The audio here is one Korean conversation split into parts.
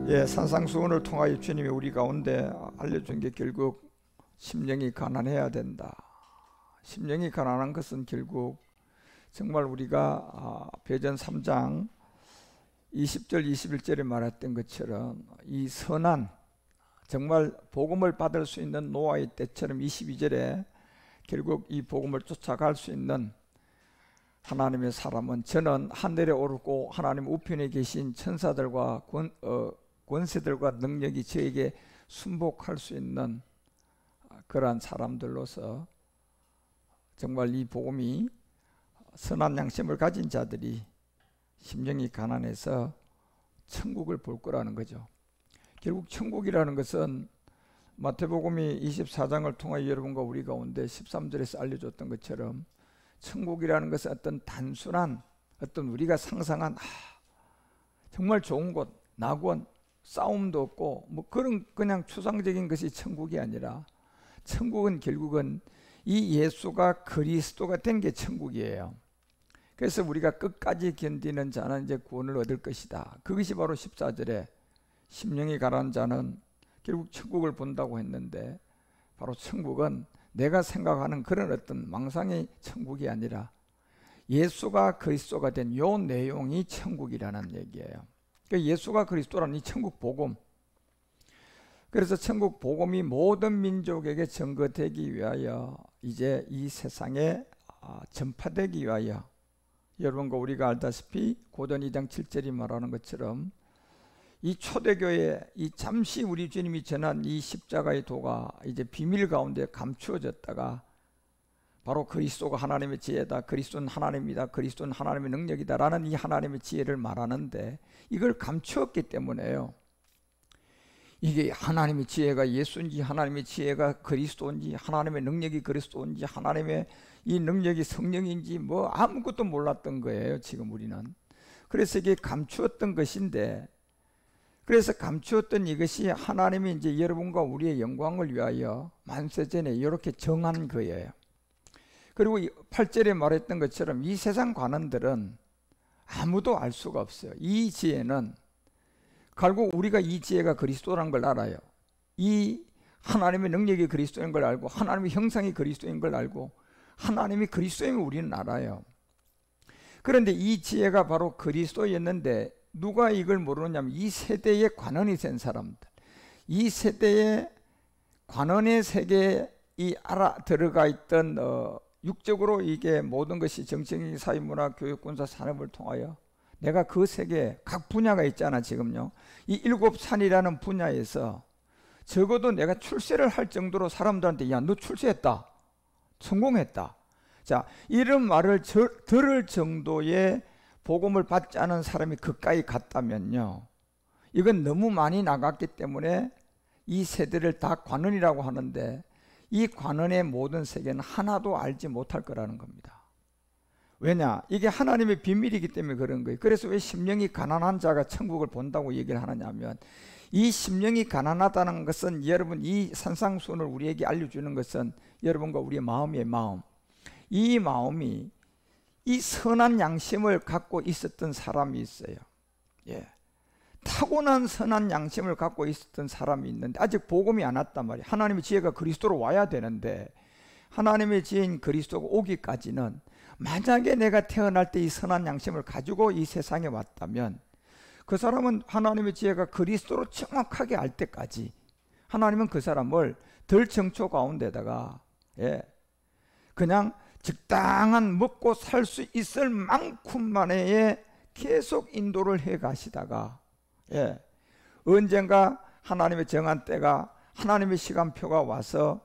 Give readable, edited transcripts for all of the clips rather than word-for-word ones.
산상수훈을 통하여 주님이 우리 가운데 알려준 게 결국 심령이 가난해야 된다. 심령이 가난한 것은 결국 정말 우리가 베전 3장 20절 21절에 말했던 것처럼 이 선한 정말 복음을 받을 수 있는 노아의 때처럼 22절에 결국 이 복음을 쫓아갈 수 있는 하나님의 사람은 저는 하늘에 오르고 하나님 우편에 계신 천사들과 권세들과 능력이 저에게 순복할 수 있는 그러한 사람들로서 정말 이 복음이 선한 양심을 가진 자들이 심령이 가난해서 천국을 볼 거라는 거죠. 결국 천국이라는 것은 마태복음이 24장을 통하여 여러분과 우리 가운데 13절에서 알려줬던 것처럼 천국이라는 것은 어떤 단순한 어떤 우리가 상상한 정말 좋은 곳, 낙원, 싸움도 없고 뭐 그런 그냥 추상적인 것이 천국이 아니라 천국은 결국은 이 예수가 그리스도가 된 게 천국이에요. 그래서 우리가 끝까지 견디는 자는 이제 구원을 얻을 것이다. 그것이 바로 14절에 심령이 가난한 자는 결국 천국을 본다고 했는데 바로 천국은 내가 생각하는 그런 어떤 망상의 천국이 아니라 예수가 그리스도가 된 요 내용이 천국이라는 얘기예요. 그러니까 예수가 그리스도라는 이 천국 복음, 그래서 천국 복음이 모든 민족에게 전거되기 위하여 이제 이 세상에 전파되기 위하여 여러분과 우리가 알다시피 고전 2장 7절이 말하는 것처럼 이 초대교회 이 잠시 우리 주님이 전한 이 십자가의 도가 이제 비밀 가운데 감추어졌다가 바로 그리스도가 하나님의 지혜다, 그리스도는 하나님이다, 그리스도는 하나님의 능력이다 라는 이 하나님의 지혜를 말하는데 이걸 감추었기 때문에요. 이게 하나님의 지혜가 예수인지 하나님의 지혜가 그리스도인지 하나님의 능력이 그리스도인지 하나님의 이 능력이 성령인지 뭐 아무것도 몰랐던 거예요 지금 우리는. 그래서 이게 감추었던 것인데, 그래서 감추었던 이것이 하나님이 이제 여러분과 우리의 영광을 위하여 만세전에 이렇게 정한 거예요. 그리고 8절에 말했던 것처럼 이 세상 관원들은 아무도 알 수가 없어요. 이 지혜는 결국 우리가 이 지혜가 그리스도라는 걸 알아요. 이 하나님의 능력이 그리스도인 걸 알고 하나님의 형상이 그리스도인 걸 알고 하나님이 그리스도임을 우리는 알아요. 그런데 이 지혜가 바로 그리스도였는데 누가 이걸 모르느냐면 이 세대의 관원이 된 사람들, 이 세대의 관원의 세계에 이 알아 들어가 있던 육적으로 이게 모든 것이 정치적, 사회, 문화, 교육, 군사, 산업을 통하여 내가 그 세계에 각 분야가 있잖아. 지금요 이 7산이라는 분야에서 적어도 내가 출세를 할 정도로 사람들한테 야 너 출세했다, 성공했다, 자 이런 말을 들을 정도의 복음을 받지 않은 사람이 그까이 갔다면요 이건 너무 많이 나갔기 때문에 이 세대를 다 관원이라고 하는데 이 관원의 모든 세계는 하나도 알지 못할 거라는 겁니다. 왜냐? 이게 하나님의 비밀이기 때문에 그런 거예요. 그래서 왜 심령이 가난한 자가 천국을 본다고 얘기를 하느냐 하면 이 심령이 가난하다는 것은 여러분 이 산상수훈을 우리에게 알려주는 것은 여러분과 우리의 마음의 마음, 이 마음이 이 선한 양심을 갖고 있었던 사람이 있어요. 타고난 선한 양심을 갖고 있었던 사람이 있는데 아직 복음이 안 왔단 말이에요. 하나님의 지혜가 그리스도로 와야 되는데 하나님의 지혜인 그리스도가 오기까지는 만약에 내가 태어날 때 이 선한 양심을 가지고 이 세상에 왔다면 그 사람은 하나님의 지혜가 그리스도로 정확하게 알 때까지 하나님은 그 사람을 덜 정초 가운데다가 그냥 적당한 먹고 살 수 있을 만큼만의 계속 인도를 해 가시다가 언젠가 하나님의 정한 때가 하나님의 시간표가 와서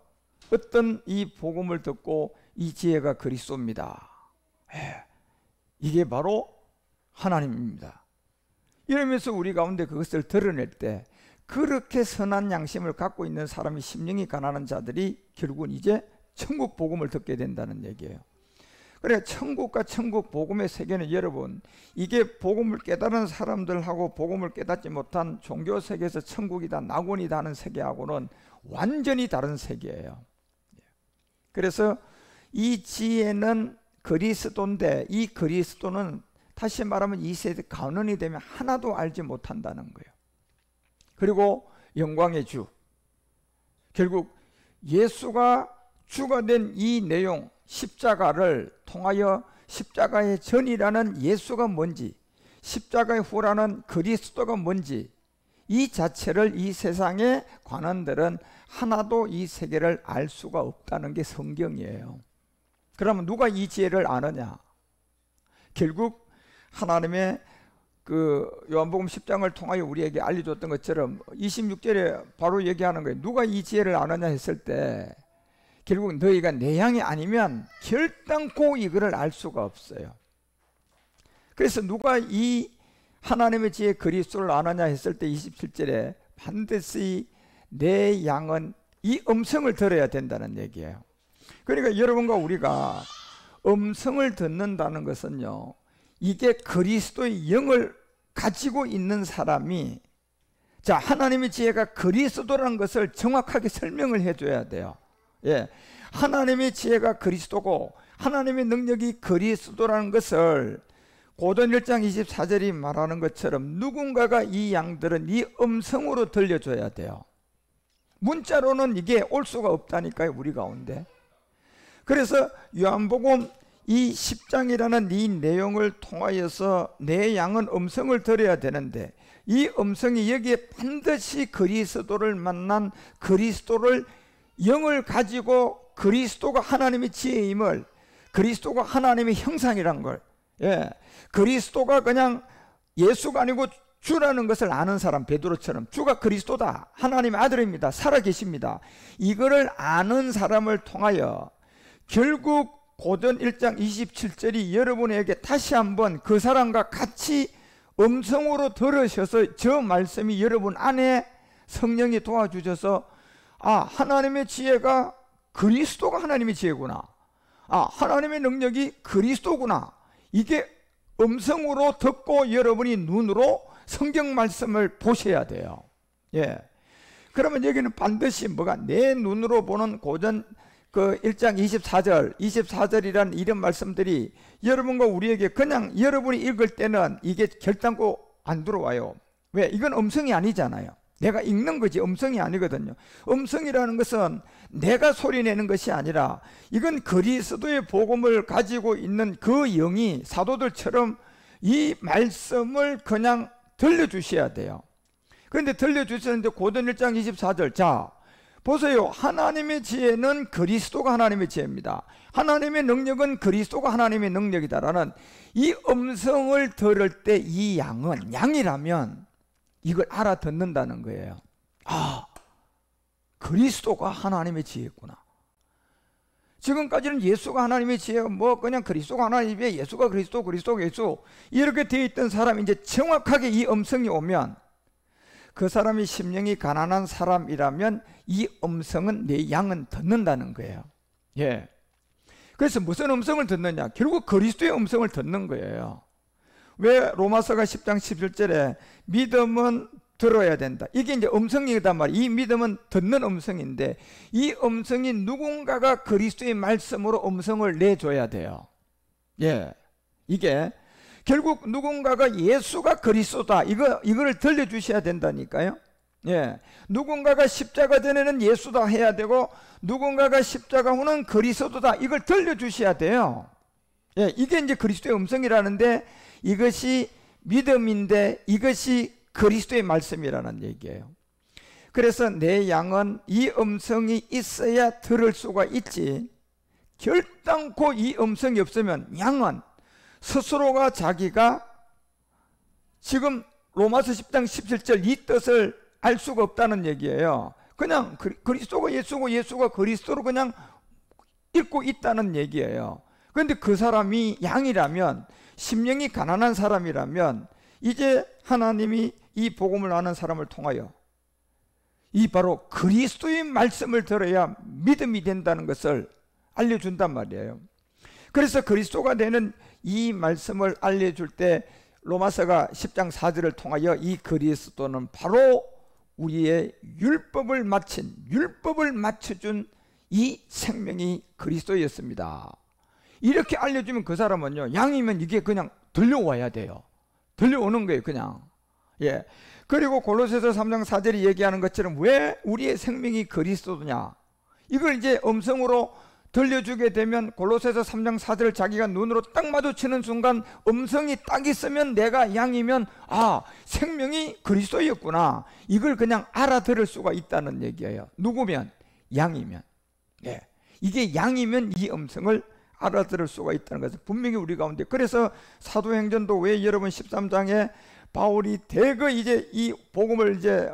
어떤 이 복음을 듣고 이 지혜가 그리스도입니다. 이게 바로 하나님입니다. 이러면서 우리 가운데 그것을 드러낼 때 그렇게 선한 양심을 갖고 있는 사람이 심령이 가난한 자들이 결국은 이제 천국 복음을 듣게 된다는 얘기예요. 그래 천국과 천국 복음의 세계는 여러분 이게 복음을 깨달은 사람들하고 복음을 깨닫지 못한 종교 세계에서 천국이다 낙원이다 하는 세계하고는 완전히 다른 세계예요. 그래서 이 지혜는 그리스도인데 이 그리스도는 다시 말하면 이 세대 간원이 되면 하나도 알지 못한다는 거예요. 그리고 영광의 주. 결국 예수가 주가 된 이 내용, 십자가를 통하여 십자가의 전이라는 예수가 뭔지, 십자가의 후라는 그리스도가 뭔지, 이 자체를 이 세상의 관원들은 하나도 이 세계를 알 수가 없다는 게 성경이에요. 그러면 누가 이 지혜를 아느냐? 결국 하나님의 그 요한복음 10장을 통하여 우리에게 알려줬던 것처럼 26절에 바로 얘기하는 거예요. 누가 이 지혜를 아느냐 했을 때 결국 너희가 내 양이 아니면 결단코 이거를 알 수가 없어요. 그래서 누가 이 하나님의 지혜 그리스도를 아느냐 했을 때 27절에 반드시 내 양은 이 음성을 들어야 된다는 얘기예요. 그러니까 여러분과 우리가 음성을 듣는다는 것은요, 이게 그리스도의 영을 가지고 있는 사람이, 자, 하나님의 지혜가 그리스도라는 것을 정확하게 설명을 해줘야 돼요. 예, 하나님의 지혜가 그리스도고 하나님의 능력이 그리스도라는 것을 고전 1장 24절이 말하는 것처럼 누군가가 이 양들은 이 음성으로 들려줘야 돼요. 문자로는 이게 올 수가 없다니까요, 우리 가운데. 그래서 요한복음 이 10장이라는 이 내용을 통하여서 내 양은 음성을 들어야 되는데, 이 음성이 여기에 반드시 그리스도를 만난 그리스도를 영을 가지고 그리스도가 하나님의 지혜임을, 그리스도가 하나님의 형상이란 걸, 예, 그리스도가 그냥 예수가 아니고 주라는 것을 아는 사람, 베드로처럼 주가 그리스도다, 하나님의 아들입니다, 살아계십니다, 이거를 아는 사람을 통하여 결국 고전 1장 27절이 여러분에게 다시 한번 그 사람과 같이 음성으로 들으셔서 저 말씀이 여러분 안에 성령이 도와주셔서, 아, 하나님의 지혜가 그리스도가 하나님의 지혜구나, 아, 하나님의 능력이 그리스도구나, 이게 음성으로 듣고 여러분이 눈으로 성경 말씀을 보셔야 돼요. 예. 그러면 여기는 반드시 뭐가, 내 눈으로 보는 고전 그 1장 24절이라는 이런 말씀들이 여러분과 우리에게 그냥 여러분이 읽을 때는 이게 결단코 안 들어와요. 왜? 이건 음성이 아니잖아요. 내가 읽는 거지 음성이 아니거든요. 음성이라는 것은 내가 소리내는 것이 아니라 이건 그리스도의 복음을 가지고 있는 그 영이 사도들처럼 이 말씀을 그냥 들려주셔야 돼요. 그런데 들려주셨는데 고전 1장 24절, 자, 보세요. 하나님의 지혜는 그리스도가 하나님의 지혜입니다, 하나님의 능력은 그리스도가 하나님의 능력이다라는 이 음성을 들을 때 이 양은, 양이라면 이걸 알아듣는다는 거예요. 아, 그리스도가 하나님의 지혜구나. 지금까지는 예수가 하나님의 지혜가 뭐 그냥 그리스도가 하나님의, 예수가 그리스도, 그리스도가 예수, 이렇게 되어 있던 사람이 이제 정확하게 이 음성이 오면, 그 사람이 심령이 가난한 사람이라면 이 음성은, 내 양은 듣는다는 거예요. 예. 그래서 무슨 음성을 듣느냐? 결국 그리스도의 음성을 듣는 거예요. 왜 로마서가 10장 11절에 믿음은 들어야 된다, 이게 이제 음성이단 말이에요. 이 믿음은 듣는 음성인데, 이 음성이 누군가가 그리스도의 말씀으로 음성을 내줘야 돼요. 예. 이게 결국 누군가가 예수가 그리스도다, 이거를 들려주셔야 된다니까요. 예. 누군가가 십자가 전에는 예수다 해야 되고, 누군가가 십자가 후는 그리스도다, 이걸 들려주셔야 돼요. 예. 이게 이제 그리스도의 음성이라는데, 이것이 믿음인데 이것이 그리스도의 말씀이라는 얘기예요. 그래서 내 양은 이 음성이 있어야 들을 수가 있지, 결단코 이 음성이 없으면 양은 스스로가 자기가 지금 로마서 10장 17절 이 뜻을 알 수가 없다는 얘기예요. 그냥 그리스도가 예수고 예수가 그리스도로 그냥 읽고 있다는 얘기예요. 그런데 그 사람이 양이라면, 심령이 가난한 사람이라면, 이제 하나님이 이 복음을 아는 사람을 통하여 이 바로 그리스도의 말씀을 들어야 믿음이 된다는 것을 알려준단 말이에요. 그래서 그리스도가 되는 이 말씀을 알려줄 때 로마서가 10장 4절을 통하여 이 그리스도는 바로 우리의 율법을 마친, 율법을 맞춰준 이 생명이 그리스도였습니다, 이렇게 알려주면 그 사람은요, 양이면 이게 그냥 들려와야 돼요. 들려오는 거예요, 그냥. 예. 그리고 골로새서 3장 4절이 얘기하는 것처럼 왜 우리의 생명이 그리스도냐, 이걸 이제 음성으로 들려주게 되면 골로새서 3장 4절 자기가 눈으로 딱 마주치는 순간 음성이 딱 있으면 내가 양이면 아, 생명이 그리스도였구나, 이걸 그냥 알아들을 수가 있다는 얘기예요. 누구면? 양이면. 네. 이게 양이면 이 음성을 알아들을 수가 있다는 것은 분명히 우리 가운데. 그래서 사도행전도 왜 여러분 13장에 바울이 대거 이제 이 복음을 이제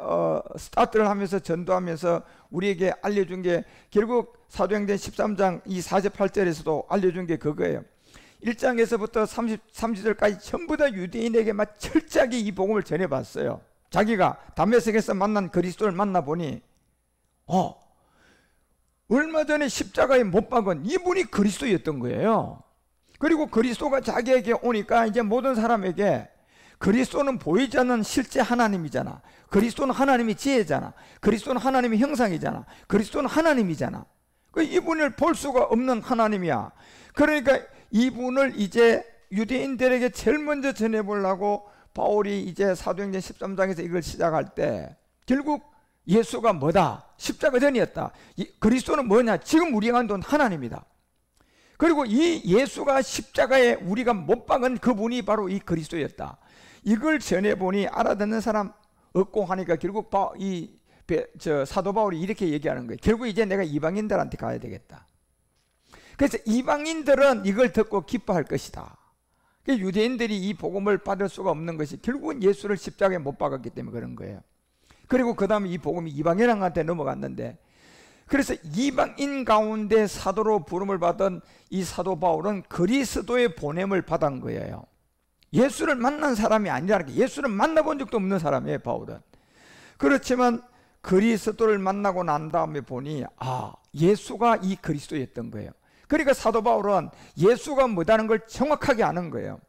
스타트를 하면서 전도하면서 우리에게 알려준 게 결국 사도행전 13장 이 48절에서도 알려준 게 그거예요. 1장에서부터 30절까지 전부 다 유대인에게만 철저하게 이 복음을 전해봤어요. 자기가 다메섹에서 만난 그리스도를 만나보니 얼마 전에 십자가에 못 박은 이분이 그리스도였던 거예요. 그리고 그리스도가 자기에게 오니까 이제 모든 사람에게 그리스도는 보이지 않는 실제 하나님이잖아. 그리스도는 하나님의 지혜잖아. 그리스도는 하나님의 형상이잖아. 그리스도는 하나님이잖아. 이분을 볼 수가 없는 하나님이야. 그러니까 이분을 이제 유대인들에게 제일 먼저 전해보려고 바울이 이제 사도행전 13장에서 이걸 시작할 때 결국 예수가 뭐다? 십자가 전이었다. 그리스도는 뭐냐? 지금 우리가 안던 하나님이다. 그리고 이 예수가 십자가에 우리가 못 박은 그분이 바로 이 그리스도였다. 이걸 전해보니 알아듣는 사람 없고 하니까 결국 사도 바울이 이렇게 얘기하는 거예요. 결국 이제 내가 이방인들한테 가야 되겠다. 그래서 이방인들은 이걸 듣고 기뻐할 것이다. 유대인들이 이 복음을 받을 수가 없는 것이 결국은 예수를 십자가에 못 박았기 때문에 그런 거예요. 그리고 그 다음에 이 복음이 이방인한테 넘어갔는데, 그래서 이방인 가운데 사도로 부름을 받은 이 사도 바울은 그리스도의 보냄을 받은 거예요. 예수를 만난 사람이 아니라는 게, 예수를 만나본 적도 없는 사람이에요, 바울은. 그렇지만 그리스도를 만나고 난 다음에 보니 예수가 이 그리스도였던 거예요. 그러니까 사도 바울은 예수가 뭐다는 걸 정확하게 아는 거예요.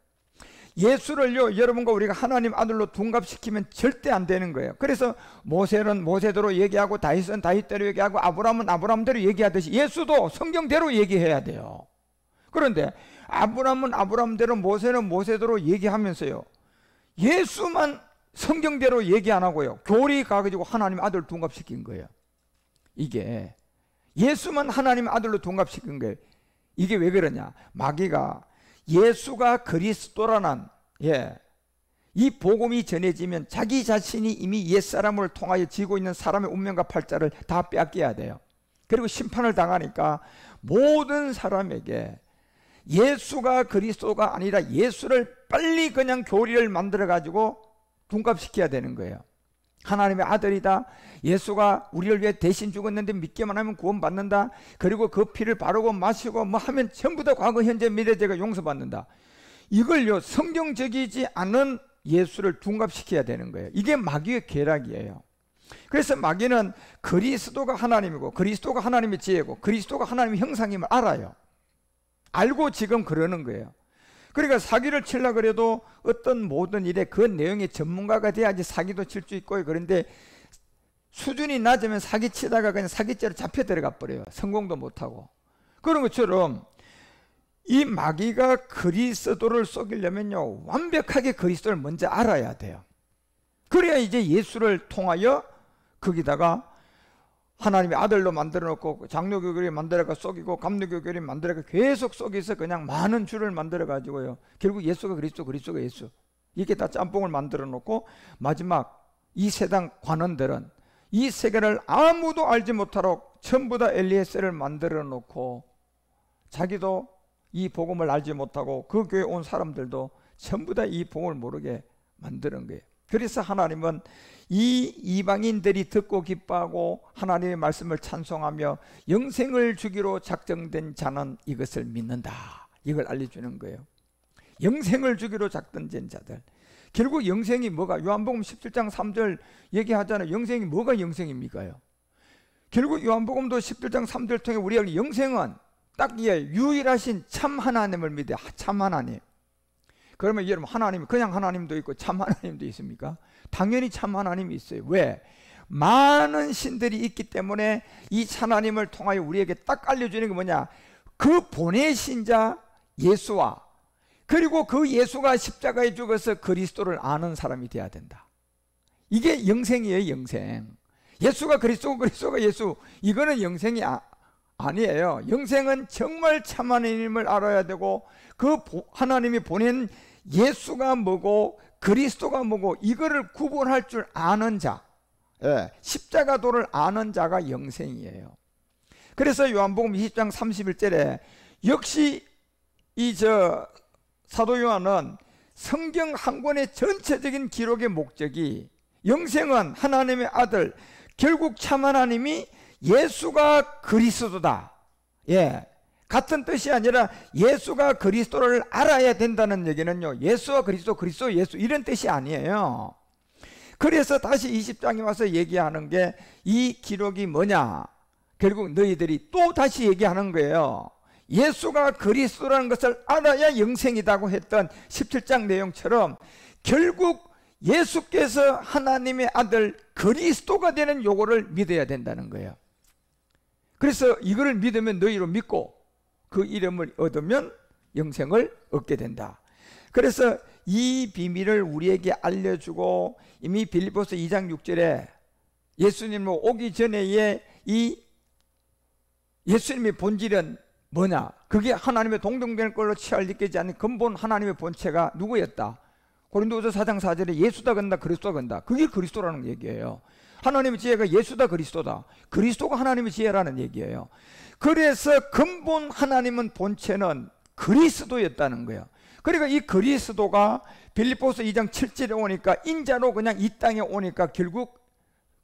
예수를요, 여러분과 우리가 하나님 아들로 둔갑시키면 절대 안 되는 거예요. 그래서 모세는 모세대로 얘기하고 다윗은 다윗대로 얘기하고 아브라함은 아브라함대로 얘기하듯이 예수도 성경대로 얘기해야 돼요. 그런데 아브라함은 아브라함대로 모세는 모세대로 얘기하면서요, 예수만 성경대로 얘기 안 하고요, 교리 가가지고 하나님 아들 둔갑시킨 거예요. 이게 예수만 하나님 아들로 둔갑시킨 거예요. 이게 왜 그러냐? 마귀가 예수가 그리스도라는 이 복음이 전해지면 자기 자신이 이미 옛사람을 통하여 지고 있는 사람의 운명과 팔자를 다 빼앗겨야 돼요. 그리고 심판을 당하니까 모든 사람에게 예수가 그리스도가 아니라 예수를 빨리 그냥 교리를 만들어 가지고 둔갑시켜야 되는 거예요. 하나님의 아들이다, 예수가 우리를 위해 대신 죽었는데 믿기만 하면 구원받는다, 그리고 그 피를 바르고 마시고 뭐 하면 전부 다 과거 현재 미래 죄가 용서받는다. 이걸요, 성경적이지 않은 예수를 둔갑시켜야 되는 거예요. 이게 마귀의 계략이에요. 그래서 마귀는 그리스도가 하나님이고 그리스도가 하나님의 지혜고 그리스도가 하나님의 형상임을 알아요. 알고 지금 그러는 거예요. 그러니까 사기를 치려고 그래도 어떤 모든 일에 그 내용의 전문가가 돼야지 사기도 칠 수 있고요. 그런데 수준이 낮으면 사기치다가 그냥 사기죄로 잡혀 들어가 버려요. 성공도 못하고. 그런 것처럼 이 마귀가 그리스도를 속이려면요, 완벽하게 그리스도를 먼저 알아야 돼요. 그래야 이제 예수를 통하여 거기다가 하나님의 아들로 만들어 놓고 장로교결이 만들어가 속이고 감로교결이 만들어가 계속 속여서 그냥 많은 줄을 만들어 가지고요, 결국 예수가 그리스도, 그리스도가 예수, 이렇게 다 짬뽕을 만들어 놓고 마지막 이 세상 관원들은 이 세계를 아무도 알지 못하도록 전부 다 엘리에셀을 만들어 놓고 자기도 이 복음을 알지 못하고 그 교회에 온 사람들도 전부 다 이 복음을 모르게 만드는 거예요. 그래서 하나님은 이 이방인들이 듣고 기뻐하고 하나님의 말씀을 찬송하며 영생을 주기로 작정된 자는 이것을 믿는다, 이걸 알려주는 거예요. 영생을 주기로 작정된 자들. 결국 영생이 뭐가? 요한복음 17장 3절 얘기하잖아요. 영생이 뭐가 영생입니까요? 결국 요한복음도 17장 3절 통해 우리가 영생은 딱 유일하신 참 하나님을 믿어요. 참 하나님. 그러면 여러분, 하나님, 그냥 하나님도 있고 참 하나님도 있습니까? 당연히 참 하나님이 있어요. 왜? 많은 신들이 있기 때문에 이 하나님을 통하여 우리에게 딱 알려주는 게 뭐냐? 그 보내신 자 예수와, 그리고 그 예수가 십자가에 죽어서 그리스도를 아는 사람이 되어야 된다. 이게 영생이에요. 영생. 예수가 그리스도고 그리스도가 예수, 이거는 영생이 아니에요. 영생은 정말 참 하나님을 알아야 되고, 그 하나님이 보낸 예수가 뭐고 그리스도가 뭐고 이거를 구분할 줄 아는 자, 십자가도를 아는 자가 영생이에요. 그래서 요한복음 20장 31절에 역시 사도 요한은 성경 한 권의 전체적인 기록의 목적이, 영생은 하나님의 아들, 결국 참 하나님이 예수가 그리스도다, 같은 뜻이 아니라 예수가 그리스도를 알아야 된다는 얘기는요, 예수와 그리스도, 그리스도 예수 이런 뜻이 아니에요. 그래서 다시 20장에 와서 얘기하는 게, 이 기록이 뭐냐, 결국 너희들이 또 다시 얘기하는 거예요. 예수가 그리스도라는 것을 알아야 영생이라고 했던 17장 내용처럼 결국 예수께서 하나님의 아들 그리스도가 되는 요거를 믿어야 된다는 거예요. 그래서 이거를 믿으면 너희로 믿고 그 이름을 얻으면 영생을 얻게 된다. 그래서 이 비밀을 우리에게 알려주고, 이미 빌립보서 2장 6절에 예수님 오기 전에의 이 예수님의 본질은 뭐냐, 그게 하나님의 동등될 걸로 취할 느끼지 않는 근본 하나님의 본체가 누구였다? 고린도서 4장 4절에 예수다 건다 그리스도가 건다, 그게 그리스도라는 얘기예요. 하나님의 지혜가 예수다 그리스도다, 그리스도가 하나님의 지혜라는 얘기예요. 그래서 근본 하나님은 본체는 그리스도였다는 거예요. 그러니까 이 그리스도가 빌립보서 2장 7절에 오니까 인자로 그냥 이 땅에 오니까 결국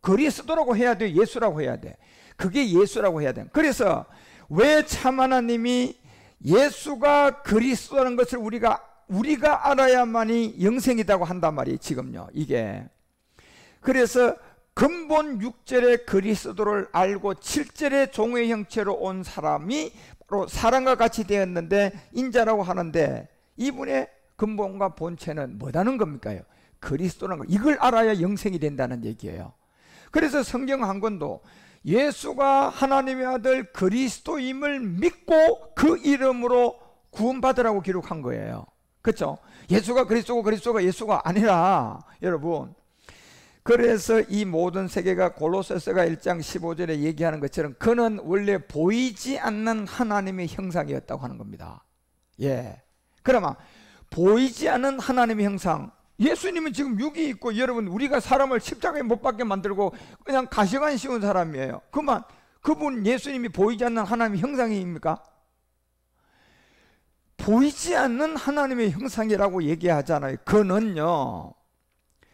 그리스도라고 해야 돼, 예수라고 해야 돼. 그게 예수라고 해야 돼. 그래서 왜 참 하나님이 예수가 그리스도라는 것을 우리가 알아야만이 영생이라고 한단 말이에요, 지금요, 이게. 그래서 근본 6절의 그리스도를 알고 7절의 종의 형체로 온 사람이 바로 사람과 같이 되었는데 인자라고 하는데, 이분의 근본과 본체는 뭐라는 겁니까? 그리스도라는 거. 이걸 알아야 영생이 된다는 얘기예요. 그래서 성경 한 권도 예수가 하나님의 아들 그리스도임을 믿고 그 이름으로 구원받으라고 기록한 거예요. 그렇죠? 예수가 그리스도고 그리스도가 예수가 아니라, 여러분, 그래서 이 모든 세계가 골로새서가 1장 15절에 얘기하는 것처럼 그는 원래 보이지 않는 하나님의 형상이었다고 하는 겁니다. 그러면 보이지 않는 하나님의 형상, 예수님은 지금 육이 있고, 여러분, 우리가 사람을 십자가에 못 박게 만들고 그냥 가시관 씌운 사람이에요. 그분 예수님이 보이지 않는 하나님의 형상입니까? 보이지 않는 하나님의 형상이라고 얘기하잖아요. 그는요.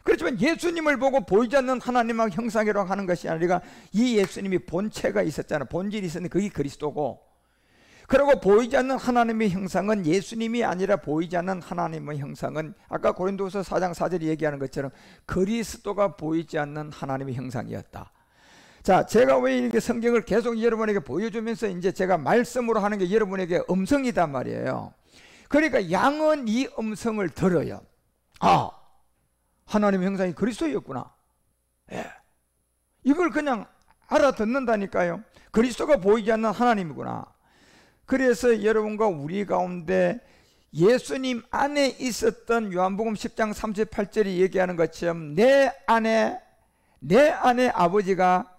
그렇지만 예수님을 보고 보이지 않는 하나님의 형상이라고 하는 것이 아니라 이 예수님이 본체가 있었잖아요. 본질이 있었는데 그게 그리스도고, 그리고 보이지 않는 하나님의 형상은 예수님이 아니라 보이지 않는 하나님의 형상은 아까 고린도서 4장 4절이 얘기하는 것처럼 그리스도가 보이지 않는 하나님의 형상이었다. 자, 제가 왜 이렇게 성경을 계속 여러분에게 보여주면서 이제 제가 말씀으로 하는 게 여러분에게 음성이단 말이에요. 그러니까 양은 이 음성을 들어요. 아, 하나님의 형상이 그리스도였구나. 이걸 그냥 알아듣는다니까요. 그리스도가 보이지 않는 하나님이구나. 그래서 여러분과 우리 가운데 예수님 안에 있었던 요한복음 10장 38절이 얘기하는 것처럼 내 안에 아버지가,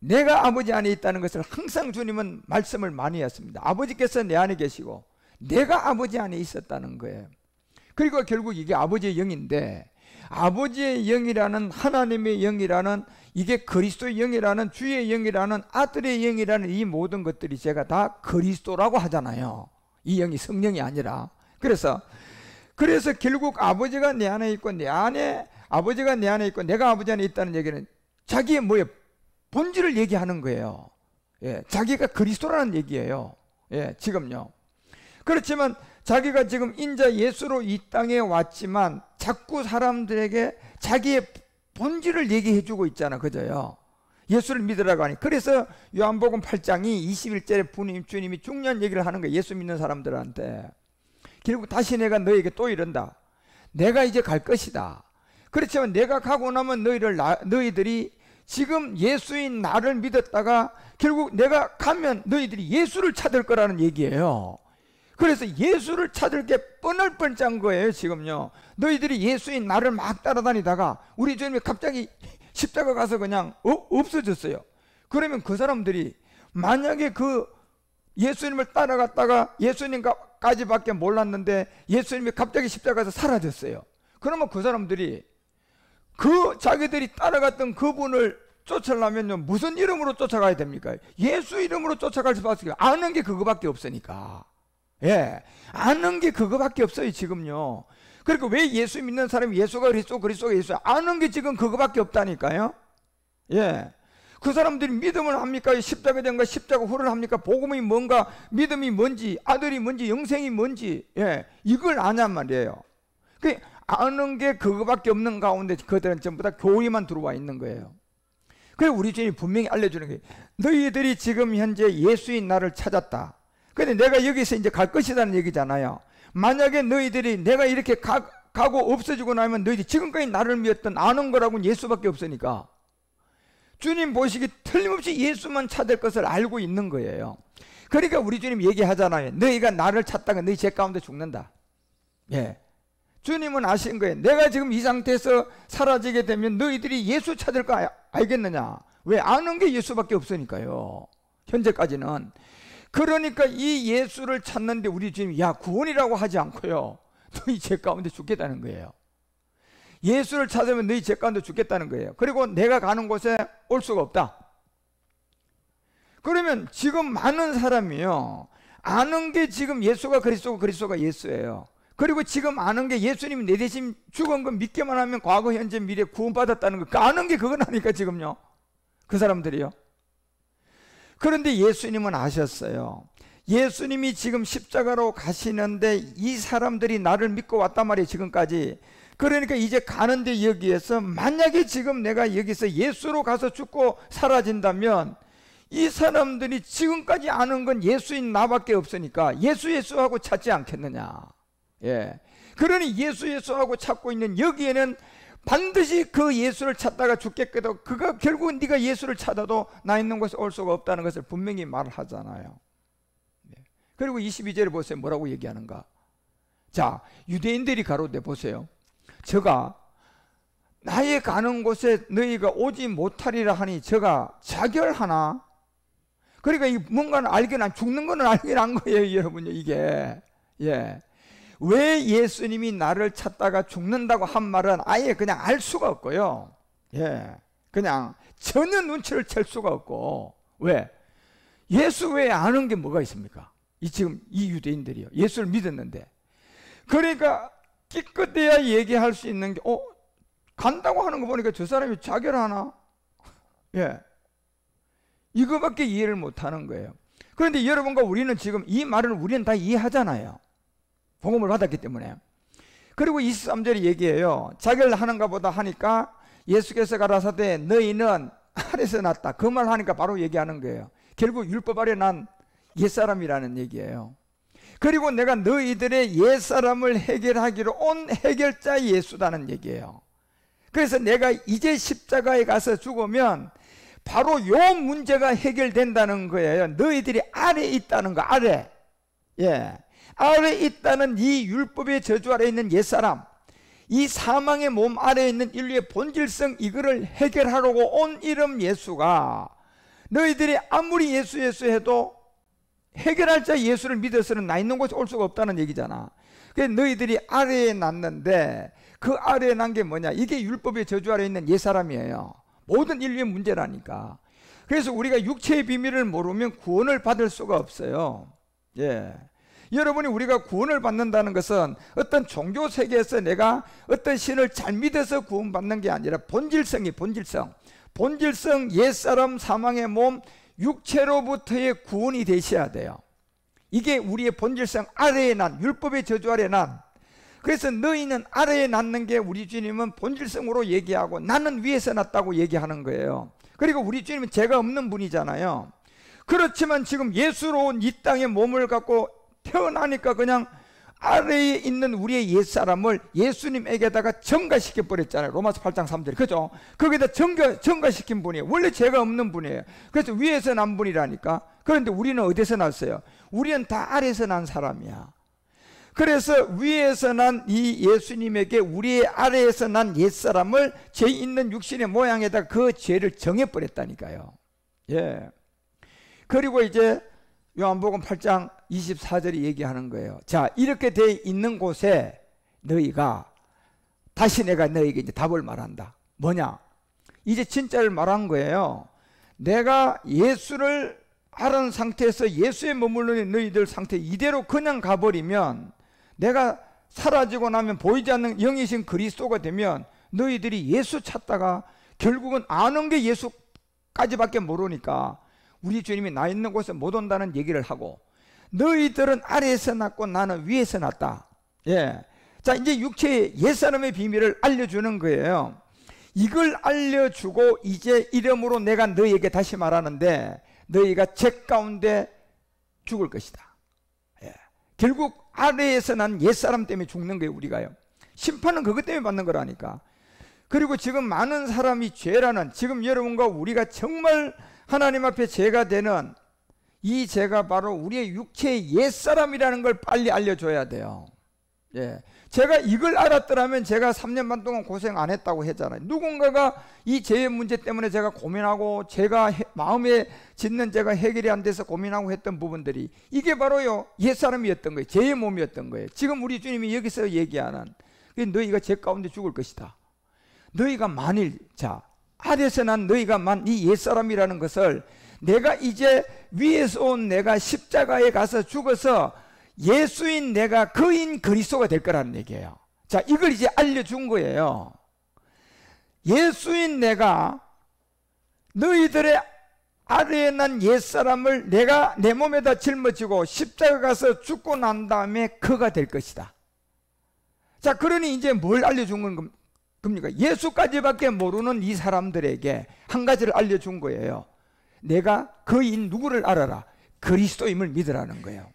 내가 아버지 안에 있다는 것을 항상 주님은 말씀을 많이 했습니다. 아버지께서 내 안에 계시고 내가 아버지 안에 있었다는 거예요. 그리고 결국 이게 아버지의 영인데, 아버지의 영이라는, 하나님의 영이라는, 이게 그리스도의 영이라는, 주의 영이라는, 아들의 영이라는 이 모든 것들이 제가 다 그리스도라고 하잖아요. 이 영이 성령이 아니라. 그래서 결국 아버지가 내 안에 있고 아버지가 내 안에 있고 내가 아버지 안에 있다는 얘기는 자기의 본질을 얘기하는 거예요. 자기가 그리스도라는 얘기예요. 지금요. 그렇지만 자기가 지금 인자 예수로 이 땅에 왔지만 자꾸 사람들에게 자기의 본질을 얘기해 주고 있잖아. 그저요. 예수를 믿으라고 하니. 그래서 요한복음 8장이 21절에 주님이 중요한 얘기를 하는 거예요. 예수 믿는 사람들한테. 결국 다시 내가 너에게 또 이른다. 내가 이제 갈 것이다. 그렇지만 내가 가고 나면 너희들이 지금 예수인 나를 믿었다가 결국 내가 가면 너희들이 예수를 찾을 거라는 얘기예요. 그래서 예수를 찾을 게 뻔할 뻔짠 거예요. 지금요, 너희들이 예수인 나를 막 따라다니다가 우리 주님이 갑자기 십자가 가서 그냥 없어졌어요. 그러면 그 사람들이 만약에 그 예수님을 따라갔다가 예수님까지밖에 몰랐는데 예수님이 갑자기 십자가에서 사라졌어요. 그러면 그 사람들이 그 자기들이 따라갔던 그분을 쫓으려면요, 무슨 이름으로 쫓아가야 됩니까? 예수 이름으로 쫓아갈 수밖에 없어요. 아는 게 그거밖에 없으니까. 예, 아는 게 그거밖에 없어요 지금요. 그러니까 왜 예수 믿는 사람이 예수가 그리스도가 예수, 아는 게 지금 그거밖에 없다니까요. 예, 그 사람들이 믿음을 합니까? 십자가에 대한가 십자가 후를 합니까? 복음이 뭔가, 믿음이 뭔지, 아들이 뭔지, 영생이 뭔지, 예, 이걸 아냔 말이에요. 그 아는 게 그거밖에 없는 가운데 그들은 전부 다 교리만 들어와 있는 거예요. 그래서 우리 주님이 분명히 알려주는 게, 너희들이 지금 현재 예수인 나를 찾았다. 근데 내가 여기서 이제 갈 것이라는 얘기잖아요. 만약에 너희들이 내가 이렇게 가고 없어지고 나면 너희들이 지금까지 나를 믿었던 아는 거라고는 예수밖에 없으니까 주님 보시기 틀림없이 예수만 찾을 것을 알고 있는 거예요. 그러니까 우리 주님 얘기하잖아요. 너희가 나를 찾다가 너희 죄 가운데 죽는다. 예, 주님은 아신 거예요. 내가 지금 이 상태에서 사라지게 되면 너희들이 예수 찾을 거 알겠느냐? 왜? 아는 게 예수밖에 없으니까요, 현재까지는. 그러니까 이 예수를 찾는데 우리 주님이 야 구원이라고 하지 않고요, 너희 죄 가운데 죽겠다는 거예요. 예수를 찾으면 너희 죄 가운데 죽겠다는 거예요. 그리고 내가 가는 곳에 올 수가 없다. 그러면 지금 많은 사람이요, 아는 게 지금 예수가 그리스도고 그리스도가 예수예요. 그리고 지금 아는 게 예수님이 내 대신 죽은 거 믿기만 하면 과거 현재 미래 구원받았다는 거, 아는 게 그건 아니까 지금요, 그 사람들이요. 그런데 예수님은 아셨어요. 예수님이 지금 십자가로 가시는데 이 사람들이 나를 믿고 왔단 말이에요 지금까지. 그러니까 이제 가는데 여기에서 만약에 지금 내가 여기서 예수로 가서 죽고 사라진다면 이 사람들이 지금까지 아는 건 예수인 나밖에 없으니까 예수하고 찾지 않겠느냐. 예, 그러니 예수하고 찾고 있는 여기에는 반드시 그 예수를 찾다가 죽겠거든. 그가 결국은 네가 예수를 찾아도 나 있는 곳에 올 수가 없다는 것을 분명히 말을 하잖아요. 그리고 22절에 보세요. 뭐라고 얘기하는가. 자, 유대인들이 가로되 보세요. 저가 나의 가는 곳에 너희가 오지 못하리라 하니 저가 자결하나? 그러니까 이 뭔가는 알긴 안, 죽는 거는 알긴 한 거예요 여러분요. 이게 예, 왜 예수님이 나를 찾다가 죽는다고 한 말은 아예 그냥 알 수가 없고요. 예, 그냥 전혀 눈치를 챌 수가 없고. 왜? 예수 외에 아는 게 뭐가 있습니까? 지금 이 유대인들이요, 예수를 믿었는데. 그러니까 기껏해야 얘기할 수 있는 게 간다고 하는 거 보니까 저 사람이 자결하나? 예, 이거밖에 이해를 못하는 거예요. 그런데 여러분과 우리는 지금 이 말을 우리는 다 이해하잖아요, 복음을 받았기 때문에. 그리고 23절에 얘기해요. 자결하는가 보다 하니까 예수께서 가라사대 너희는 아래서 났다. 그 말 하니까 바로 얘기하는 거예요. 결국 율법 아래 난 옛사람이라는 얘기예요. 그리고 내가 너희들의 옛사람을 해결하기로 온 해결자 예수다는 얘기예요. 그래서 내가 이제 십자가에 가서 죽으면 바로 요 문제가 해결된다는 거예요. 너희들이 아래에 있다는 거, 아래. 예, 아래에 있다는 이 율법의 저주 아래에 있는 옛사람, 이 사망의 몸 아래에 있는 인류의 본질성, 이거를 해결하려고 온 이름 예수가, 너희들이 아무리 예수 해도 해결할 자 예수를 믿어서는 나 있는 곳에 올 수가 없다는 얘기잖아. 그래서 너희들이 아래에 났는데 그 아래에 난 게 뭐냐? 이게 율법의 저주 아래에 있는 옛사람이에요. 모든 인류의 문제라니까. 그래서 우리가 육체의 비밀을 모르면 구원을 받을 수가 없어요. 예, 여러분이 우리가 구원을 받는다는 것은 어떤 종교 세계에서 내가 어떤 신을 잘 믿어서 구원받는 게 아니라 본질성이, 본질성 옛사람 사망의 몸 육체로부터의 구원이 되셔야 돼요. 이게 우리의 본질성 아래에 난, 율법의 저주 아래에 난. 그래서 너희는 아래에 낳는 게 우리 주님은 본질성으로 얘기하고 나는 위에서 났다고 얘기하는 거예요. 그리고 우리 주님은 죄가 없는 분이잖아요. 그렇지만 지금 예수로 온 이 땅에 몸을 갖고 태어나니까 그냥 아래에 있는 우리의 옛사람을 예수님에게다가 전가시켜 버렸잖아요. 로마서 8장 3절, 그죠? 거기다 전가시킨 분이에요. 원래 죄가 없는 분이에요. 그래서 위에서 난 분이라니까. 그런데 우리는 어디서 났어요? 우리는 다 아래에서 난 사람이야. 그래서 위에서 난 이 예수님에게 우리의 아래에서 난 옛사람을 죄 있는 육신의 모양에다 그 죄를 정해버렸다니까요. 예. 그리고 이제 요한복음 8장 24절이 얘기하는 거예요. 자, 이렇게 돼 있는 곳에 너희가, 다시 내가 너희에게 이제 답을 말한다. 뭐냐? 이제 진짜를 말한 거예요. 내가 예수를 알은 상태에서 예수에 머무르는 너희들 상태 이대로 그냥 가버리면, 내가 사라지고 나면 보이지 않는 영이신 그리스도가 되면 너희들이 예수 찾다가 결국은 아는 게 예수까지밖에 모르니까 우리 주님이 나 있는 곳에 못 온다는 얘기를 하고, 너희들은 아래에서 났고 나는 위에서 났다. 예. 자, 이제 육체의 옛사람의 비밀을 알려주는 거예요. 이걸 알려주고 이제 이름으로 내가 너희에게 다시 말하는데, 너희가 죄 가운데 죽을 것이다. 예. 결국 아래에서 난 옛사람 때문에 죽는 거예요. 우리가요. 심판은 그것 때문에 받는 거라니까. 그리고 지금 많은 사람이 죄라는, 지금 여러분과 우리가 정말 하나님 앞에 죄가 되는 이 죄가 바로 우리의 육체의 옛사람이라는 걸 빨리 알려줘야 돼요. 예. 제가 이걸 알았더라면 제가 3년 반 동안 고생 안 했다고 했잖아요. 누군가가 이 죄의 문제 때문에 제가 고민하고, 제가 마음에 짓는 제가 해결이 안 돼서 고민하고 했던 부분들이, 이게 바로요 옛사람이었던 거예요. 죄의 몸이었던 거예요. 지금 우리 주님이 여기서 얘기하는, 너희가 죄 가운데 죽을 것이다. 너희가 만일, 자, 아래에서 난 너희가 이 옛사람이라는 것을 내가 이제 위에서 온 내가 십자가에 가서 죽어서 예수인 내가 그인 그리스도가 될 거라는 얘기예요. 자, 이걸 이제 알려준 거예요. 예수인 내가 너희들의 아래에 난 옛사람을 내가 내 몸에다 짊어지고 십자가 가서 죽고 난 다음에 그가 될 것이다. 자, 그러니 이제 뭘 알려준 겁니까? 예수까지밖에 모르는 이 사람들에게 한 가지를 알려준 거예요. 내가 그인 누구를 알아라? 그리스도임을 믿으라는 거예요.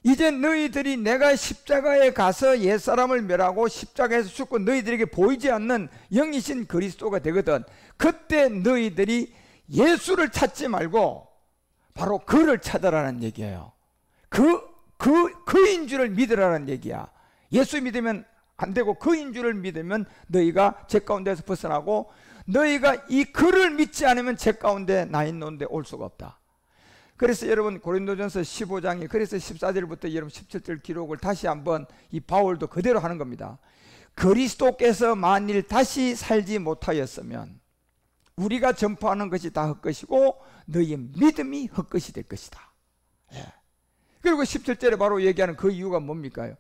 이제 너희들이 내가 십자가에 가서 옛사람을 멸하고 십자가에서 죽고 너희들에게 보이지 않는 영이신 그리스도가 되거든. 그때 너희들이 예수를 찾지 말고 바로 그를 찾아라는 얘기예요. 그인 줄을 믿으라는 얘기야. 예수 믿으면 안 되고 그인 줄을 믿으면 너희가 죄 가운데서 벗어나고, 너희가 이 그를 믿지 않으면 죄 가운데 나 있는데 올 수가 없다. 그래서 여러분 고린도전서 15장이 그래서 14절부터 여러분 17절 기록을 다시 한번 이 바울도 그대로 하는 겁니다. 그리스도께서 만일 다시 살지 못하였으면 우리가 전파하는 것이 다 헛것이고 너희의 믿음이 헛것이 될 것이다. 예. 그리고 17절에 바로 얘기하는 그 이유가 뭡니까?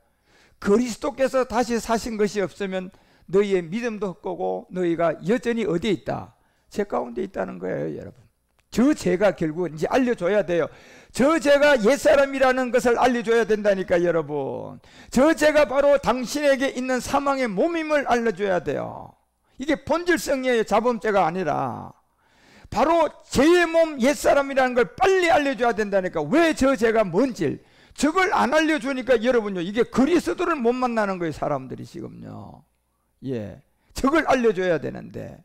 그리스도께서 다시 사신 것이 없으면 너희의 믿음도 헛거고 너희가 여전히 어디에 있다? 죄 가운데 있다는 거예요, 여러분. 저 죄가 결국 이제 알려줘야 돼요. 저 죄가 옛사람이라는 것을 알려줘야 된다니까, 여러분. 저 죄가 바로 당신에게 있는 사망의 몸임을 알려줘야 돼요. 이게 본질성이에요. 자범죄가 아니라. 바로 죄의 몸 옛사람이라는 걸 빨리 알려줘야 된다니까. 왜 저 죄가 뭔지 저걸 안 알려주니까 여러분요, 이게 그리스도를 못 만나는 거예요, 사람들이 지금요. 예, 저걸 알려줘야 되는데.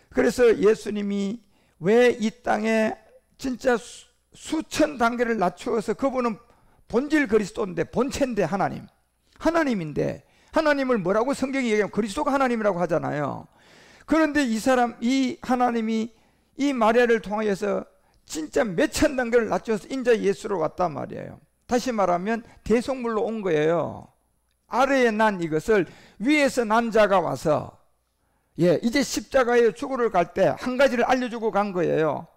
그래서 예수님이 왜 이 땅에 진짜 수천 단계를 낮추어서, 그분은 본질 그리스도인데, 본체인데 하나님인데, 하나님을 뭐라고 성경이 얘기하면 그리스도가 하나님이라고 하잖아요. 그런데 이 하나님이 이 마리아를 통하여서 진짜 몇천 단계를 낮춰서 인자 예수로 왔단 말이에요. 다시 말하면 대속물로 온 거예요. 아래에 난 이것을 위에서 난 자가 와서, 예, 이제 십자가에 죽으러 갈 때 한 가지를 알려주고 간 거예요.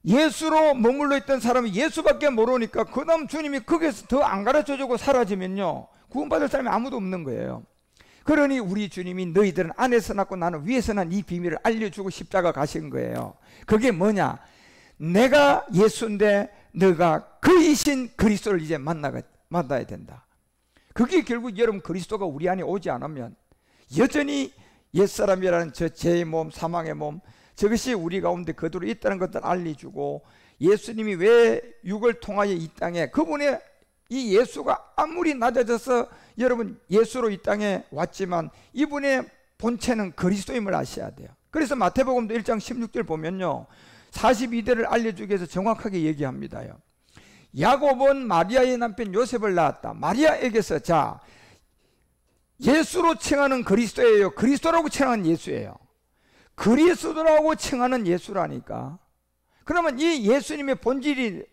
예수로 머물러 있던 사람이 예수밖에 모르니까 그 다음 주님이 거기서 더 안 가르쳐주고 사라지면요, 구원받을 사람이 아무도 없는 거예요. 그러니 우리 주님이 너희들은 안에서 났고 나는 위에서 난 이 비밀을 알려주고 십자가 가신 거예요. 그게 뭐냐? 내가 예수인데 너가 그이신 그리스도를 이제 만나야 된다. 그게 결국 여러분 그리스도가 우리 안에 오지 않으면 여전히 옛사람이라는 저 죄의 몸, 사망의 몸, 저것이 우리 가운데 그대로 있다는 것을 알려주고, 예수님이 왜 육을 통하여 이 땅에, 그분의 이 예수가 아무리 낮아져서 여러분 예수로 이 땅에 왔지만 이분의 본체는 그리스도임을 아셔야 돼요. 그래서 마태복음도 1장 16절 보면요, 42대를 알려주기 위해서 정확하게 얘기합니다요. 야곱은 마리아의 남편 요셉을 낳았다. 마리아에게서 자, 예수로 칭하는 그리스도예요, 그리스도라고 칭하는 예수예요? 그리스도라고 칭하는 예수라니까. 그러면 이 예수님의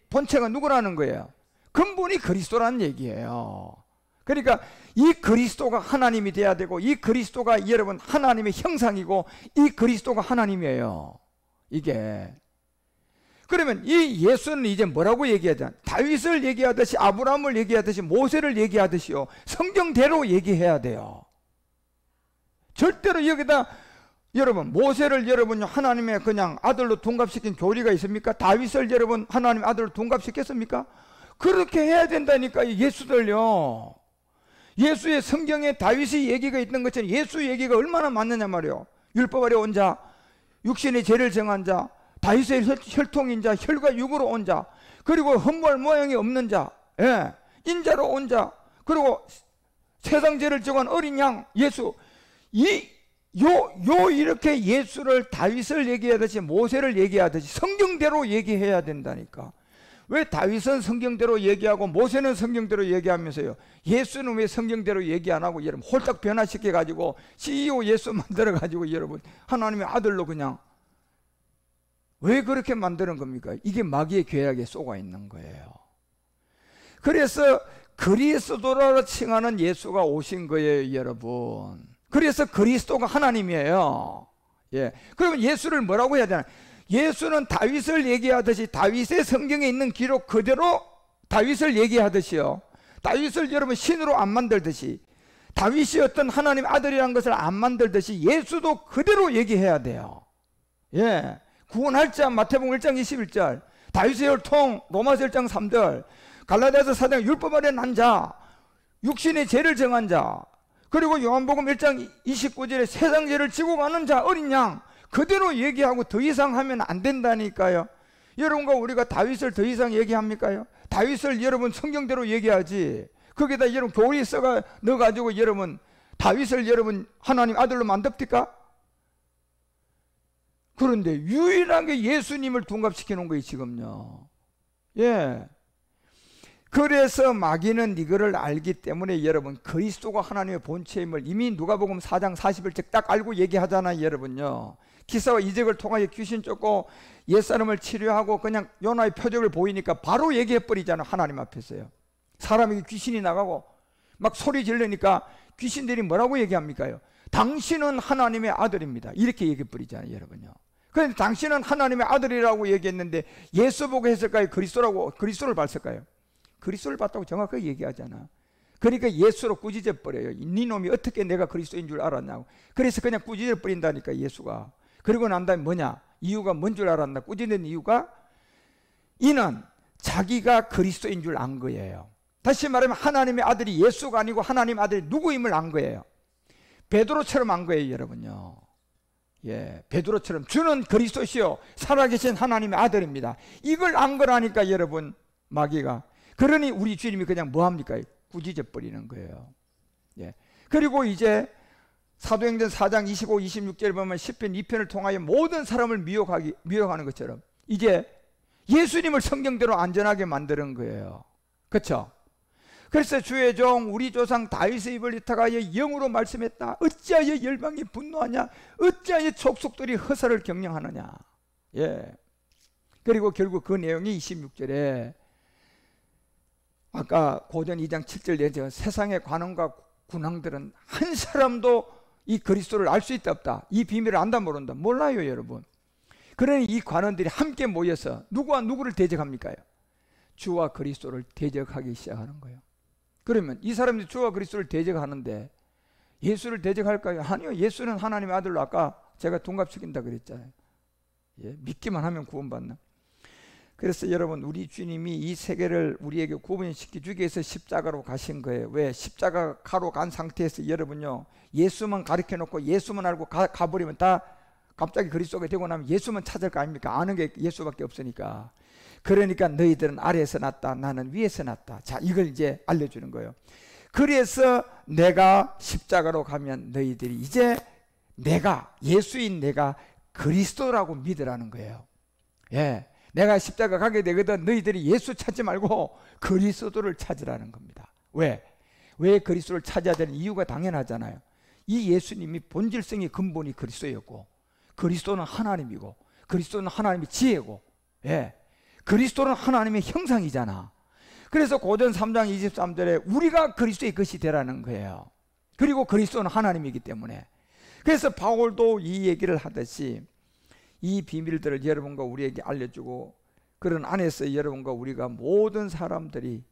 본체가 누구라는 거예요? 근본이 그리스도라는 얘기예요. 그러니까 이 그리스도가 하나님이 돼야 되고, 이 그리스도가 여러분 하나님의 형상이고, 이 그리스도가 하나님이에요. 이게. 그러면 이 예수는 이제 뭐라고 얘기해야 되나? 다윗을 얘기하듯이, 아브라함을 얘기하듯이, 모세를 얘기하듯이요, 성경대로 얘기해야 돼요. 절대로 여기다 여러분 모세를 여러분 하나님의 그냥 아들로 둔갑시킨 교리가 있습니까? 다윗을 여러분 하나님의 아들로 둔갑시켰습니까? 그렇게 해야 된다니까. 예수들요, 예수의 성경에 다윗의 얘기가 있는 것처럼 예수 얘기가 얼마나 맞느냐 말이에요. 율법 아래 온 자, 육신의 죄를 정한 자, 다윗의 혈통인 자, 혈과 육으로 온 자, 그리고 흠모할 모양이 없는 자, 예, 인자로 온 자, 그리고 세상 죄를 정한 어린 양 예수. 이렇게 예수를 다윗을 얘기하듯이, 모세를 얘기하듯이 성경대로 얘기해야 된다니까. 왜 다윗은 성경대로 얘기하고 모세는 성경대로 얘기하면서요, 예수는 왜 성경대로 얘기 안 하고 여러분 홀딱 변화시켜 가지고 CEO 예수 만들어 가지고 여러분 하나님의 아들로 그냥 왜 그렇게 만드는 겁니까? 이게 마귀의 계략에 쏘가 있는 거예요. 그래서 그리스도라고 칭하는 예수가 오신 거예요, 여러분. 그래서 그리스도가 하나님이에요. 예. 그러면 예수를 뭐라고 해야 되나? 예수는 다윗을 얘기하듯이, 다윗의 성경에 있는 기록 그대로 다윗을 얘기하듯이요, 다윗을 여러분 신으로 안 만들듯이, 다윗이 어떤 하나님의 아들이라는 것을 안 만들듯이 예수도 그대로 얘기해야 돼요. 예. 구원할 자 마태복음 1장 21절, 다윗의 혈통 로마서 1장 3절, 갈라디아서 4장 율법 아래 난 자, 육신의 죄를 정한 자, 그리고 요한복음 1장 29절에 세상 죄를 지고 가는 자, 어린 양, 그대로 얘기하고 더 이상 하면 안 된다니까요. 여러분과 우리가 다윗을 더 이상 얘기합니까요? 다윗을 여러분 성경대로 얘기하지, 거기다 여러분 교리 써가 넣어가지고 여러분 다윗을 여러분 하나님 아들로 만듭니까? 그런데 유일하게 예수님을 둔갑시켜 놓은 거예요 지금요. 예. 그래서 마귀는 이거를 알기 때문에 여러분 그리스도가 하나님의 본체임을 이미 누가복음 4장 41절 딱 알고 얘기하잖아요, 여러분요. 기사와 이적을 통하여 귀신 쫓고 옛사람을 치료하고 그냥 요나의 표적을 보이니까 바로 얘기해 버리잖아요, 하나님 앞에서요. 사람에게 귀신이 나가고 막 소리 지르니까 귀신들이 뭐라고 얘기합니까요? 당신은 하나님의 아들입니다, 이렇게 얘기해 버리잖아요, 여러분요. 그런데 당신은 하나님의 아들이라고 얘기했는데 예수 보고 했을까요? 그리스도를 봤을까요? 그리스도를 봤다고 정확하게 얘기하잖아. 그러니까 예수로 꾸짖어 버려요. 네 놈이 어떻게 내가 그리스도인 줄 알았냐고. 그래서 그냥 꾸짖어 버린다니까, 예수가. 그리고 난 다음에 뭐냐? 이유가 뭔 줄 알았나? 꾸짖는 이유가 이는 자기가 그리스도인 줄 안 거예요. 다시 말하면 하나님의 아들이 예수가 아니고 하나님 아들이 누구임을 안 거예요. 베드로처럼 안 거예요, 여러분요. 예, 베드로처럼 주는 그리스도시요 살아계신 하나님의 아들입니다, 이걸 안 거라니까 여러분, 마귀가. 그러니 우리 주님이 그냥 뭐합니까? 꾸짖어 버리는 거예요. 예. 그리고 이제 사도행전 4장 25, 26절에 보면 시편 2편을 통하여 모든 사람을 미혹하는 것처럼 이제 예수님을 성경대로 안전하게 만드는 거예요. 그렇죠? 그래서 주의 종 우리 조상 다윗의 입을 이타가여 영으로 말씀했다. 어찌하여 열방이 분노하냐? 어찌하여 족속들이 허사를 경영하느냐? 예. 그리고 결국 그 내용이 26절에 아까 고전 2장 7절 내죠. 세상의 관원과 군왕들은 한 사람도 이 그리스도를 알 수 있다 없다, 이 비밀을 안다 모른다? 몰라요, 여러분. 그러니 이 관원들이 함께 모여서 누구와 누구를 대적합니까? 주와 그리스도를 대적하기 시작하는 거예요. 그러면 이 사람들이 주와 그리스도를 대적하는데 예수를 대적할까요? 아니요. 예수는 하나님의 아들로 아까 제가 둔갑시킨다 그랬잖아요. 예, 믿기만 하면 구원받나. 그래서 여러분 우리 주님이 이 세계를 우리에게 구분시켜주기 위해서 십자가로 가신 거예요. 왜? 십자가로 간 상태에서 여러분요, 예수만 가르쳐 놓고 예수만 알고 가버리면 다 갑자기 그리스도가 되고 나면 예수만 찾을 거 아닙니까? 아는 게 예수밖에 없으니까. 그러니까 너희들은 아래에서 났다, 나는 위에서 났다. 자, 이걸 이제 알려주는 거예요. 그래서 내가 십자가로 가면 너희들이 이제 내가, 예수인 내가 그리스도라고 믿으라는 거예요. 예, 내가 십자가 가게 되거든 너희들이 예수 찾지 말고 그리스도를 찾으라는 겁니다. 왜 그리스도를 찾아야 되는 이유가 당연하잖아요. 이 예수님이 본질성의 근본이 그리스도였고, 그리스도는 하나님이고, 그리스도는 하나님의 지혜고, 예, 그리스도는 하나님의 형상이잖아. 그래서 고전 3장 23절에 우리가 그리스도의 것이 되라는 거예요. 그리고 그리스도는 하나님이기 때문에. 그래서 바울도 이 얘기를 하듯이 이 비밀들을 여러분과 우리에게 알려주고, 그런 안에서 여러분과 우리가 모든 사람들이